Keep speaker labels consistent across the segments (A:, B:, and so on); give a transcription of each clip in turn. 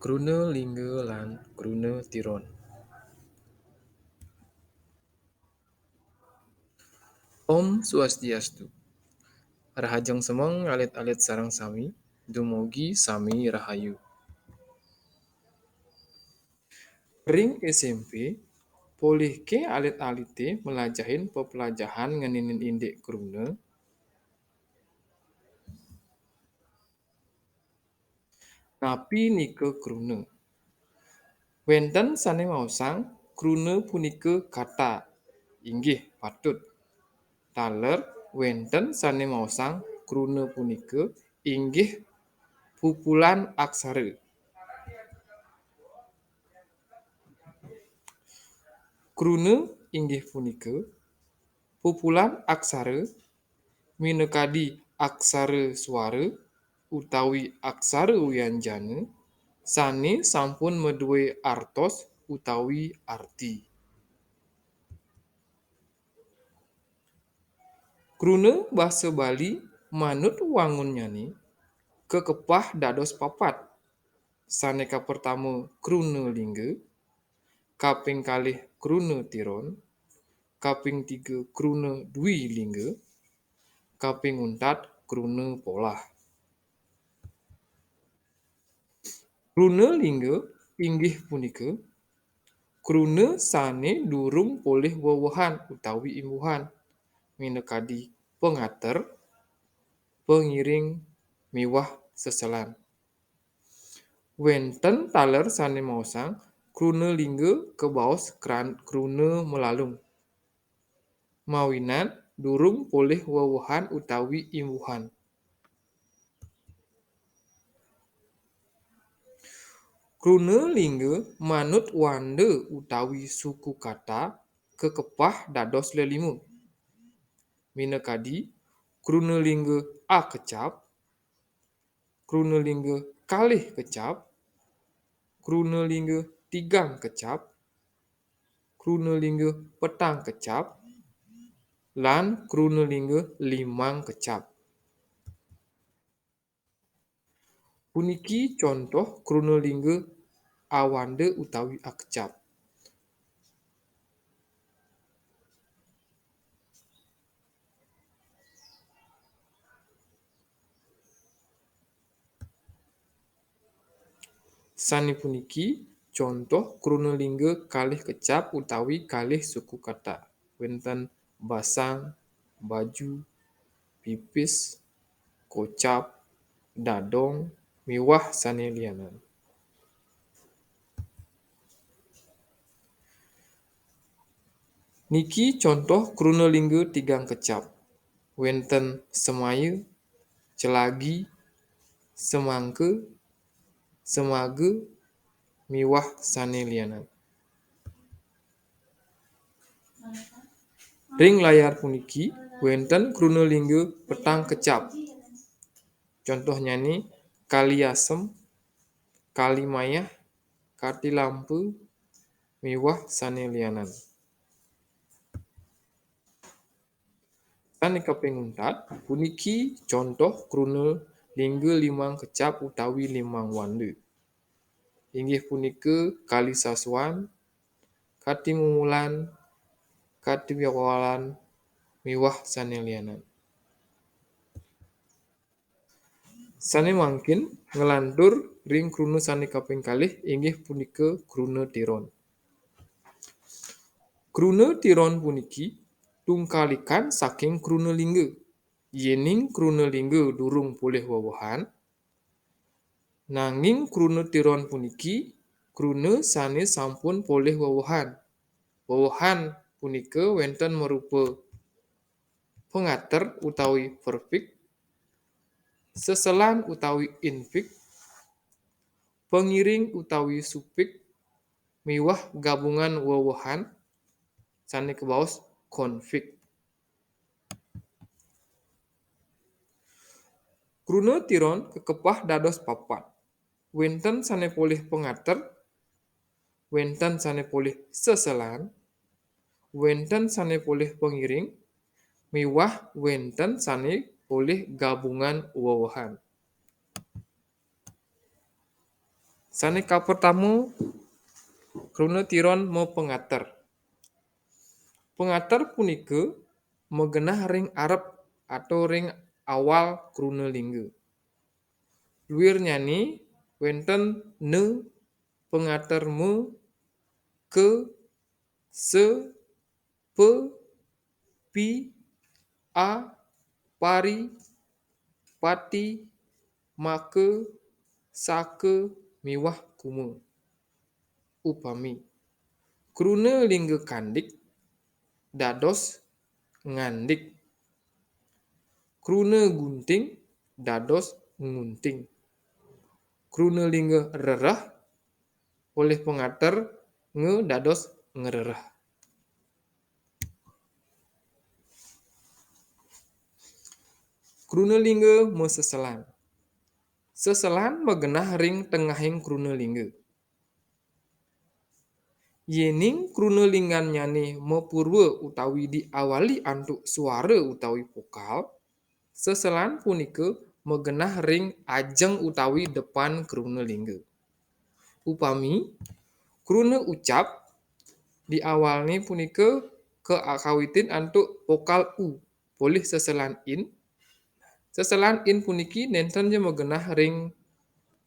A: Krune Lingge lan Krune Tiron. Om Swastiastu. Rahajeng semeng alit-alit sareng sami, dumugi sami rahayu. Ring SMP, polih ke alit-alite melajahin pepelajahan ngeninin indek krune, napi nike krune. Wenten sane maosang krune punike kata, inggih patut. Taler wenten sane maosang krune punike inggih pupulan aksara. Krune inggih punika pupulan aksara minekadi aksara swara utawi aksara wianjana sane sampun meduwe artos utawi arti. Krune basa Bali manut wangun nyane kekepah dados papat. Saneka pertama krune lingga, kaping kalih krune tiron, kaping tiga krune dwi lingga, kaping untat krune polah. Krune lingga inggih punika krune sane durung polih wewehan utawi imbuhan minekadi pengater, pengiring miwah seselan. Wenten taler sane maosang krune lingga kebaos krune melalung. Mawinan durung polih wewehan utawi imbuhan. Krune lingga manut wanda utawi suku kata kekepah dados lelima. Minekadi krune lingga a kecap, krune lingga kalih kecap, krune lingga tigang kecap, krune lingga petang kecap, lan krune lingga limang kecap. Puniki contoh krune lingga awanda utawi akecap. Sani puniki contoh krune lingga kalih kecap utawi kalih suku kata. Wenten basang, baju, pipis, kocap, dadong, miwah sane lianan. Niki contoh krune lingga tigang kecap. Wenten semaya, celagi, semangke, semage, miwah sane lianan. Ring layar puniki wenten krune lingga petang kecap. Contohnya nih kali asem, kali mayah, kati lampu, miwah sane lianan. Sane kaping untat puniki contoh krune lingga limang kecap utawi limang wanda. Inggih punika kali sasuan, kati mumulan, kati wiawalan, miwah sane lianan. Sane mangkin ngelantur ring krune sane kaping kalih inggih punika krune tiron. Krune tiron puniki tungkalikan saking krune lingga. Yening krune lingga durung polih wewehan, nanging krune tiron puniki krune sane sampun polih wewehan. Wewehan punika wenten merupa pengater utawi perfik, seselan utawi infik, pengiring utawi supik, miwah gabungan wewehan sane kebaos konflik. Krune tiron kekepah dados papat. Wenten sane polih pengater, wenten sane polih seselan, wenten sane polih pengiring, miwah wenten sane polih gabungan wewehan. Saneka pertama kruna tiron mo pengater. Pengater punika megenah ring arep atau ring awal kruna lingga. Luwir nyani wenten ne pengater me ke se pe pi a pari pati make sake miwah kuma. Upami kruna lingga kandik dados ngandik. Kruna gunting dados ngunting. Kruna lingga rerah oleh pengater nge dados ngererah. Kruna lingga me seselan. Seselan megenah ring tengahing kruna lingga. Yening kruna linggan nyane mepurwa utawi diawali antuk suara utawi vokal, seselan punika megenah ring ajeng utawi depan kruna lingga. Upami kruna ucap diawalne punika keakawitin antuk vokal u boleh seselan in. Seselan in puniki nenten je megenah ring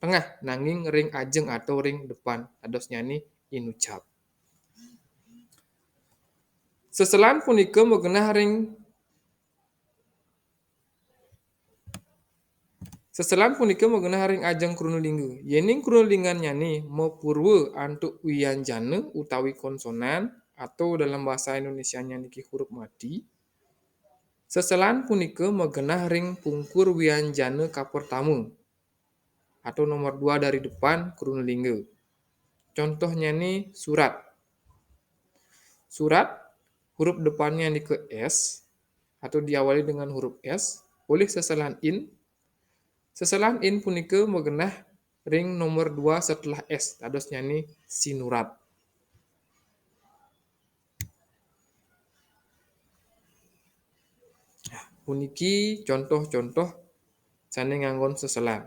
A: tengah nanging ring ajeng atau ring depan ados nyani in ucap. Seselan punika megenah ring ajeng kruna lingga. Yening kruna linggan nyani mepurwa antuk wianjana utawi konsonan atau dalam bahasa Indonesia niki huruf mati. Seselan punika megenah ring pungkur wianjana kapertama atau nomor 2 dari depan kruna lingga. Contohnya nih surat. Surat huruf depannya nih ke S atau diawali dengan huruf S, boleh seselan in. Seselan in punika megenah ring nomor 2 setelah S, tadosnya nih sinurat. Puniki contoh-contoh sane nganggon seselan.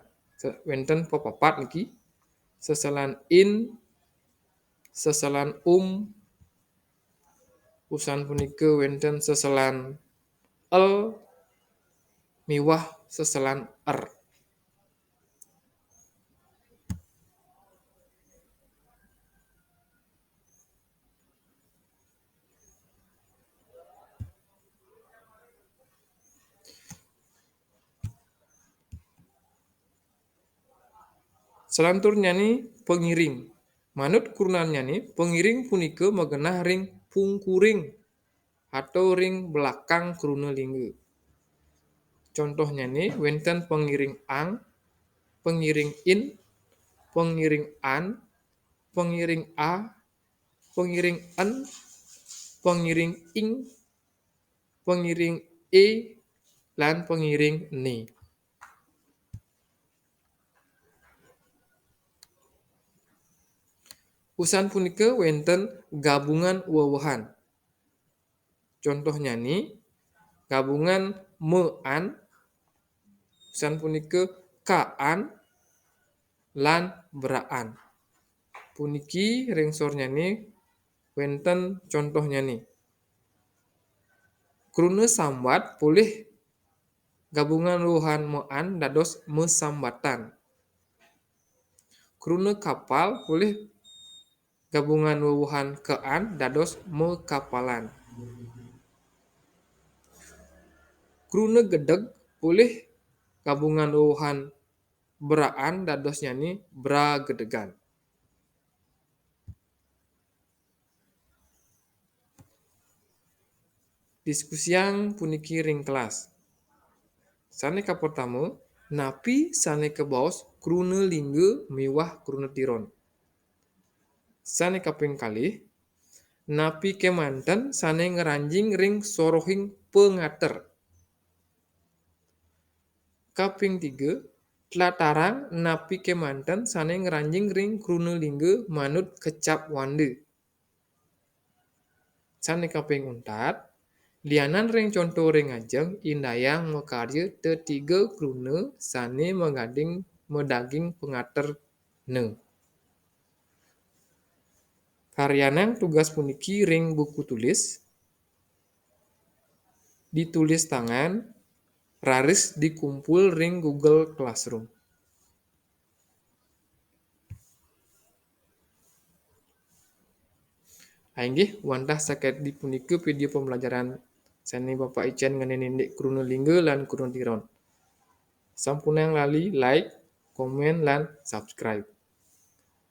A: Wenten pepapat niki. Seselan in, seselan usan punika wenten seselan el miwah seselan er. Selanturnya nih pengiring. Manut kurnanya nih pengiring punika megenah ring pungkuring atau ring belakang kruna lingga. Contohnya nih wenten pengiring ang, pengiring in, pengiring an, pengiring a, pengiring en, pengiring ing, pengiring e, lan pengiring ne. Usan punika wenten gabungan wewehan. Contohnya nih gabungan mean, usan punika kaan lan beraan. Puniki ringsornya nih wenten contohnya nih. Kruna sambat boleh gabungan wewehan mean dados mesambatan. Kruna kapal boleh gabungan wewehan kean dados mekapalan. Kruna gedeg boleh gabungan wewehan beraan dados nyani bragedegan. Diskusiang puniki ring kelas. Saneka pertama, napi saneka baos kruna lingga miwah kruna tiron. Saneka ping kalih, napi kemanten sane ngeranjing ring sorohing pengater. Kaping 3, tlatarang napi kemanten sane ngeranjing ring kruna lingga manut kecap wande. Saneka ping 4, lianan ring contoh ring ajeng indayang mekarya tetiga kruna sane medaging pengater ne. Haryanang tugas puniki ring buku tulis, ditulis tangan, raris dikumpul ring Google Classroom. Inggih wantah saket dipunike video pembelajaran seni Bapak Ijen ngeneni ndik kruna lingga lan kruna tiron. Sampunang lali like, komen lan subscribe.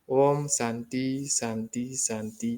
A: Om Santi Santi Santi.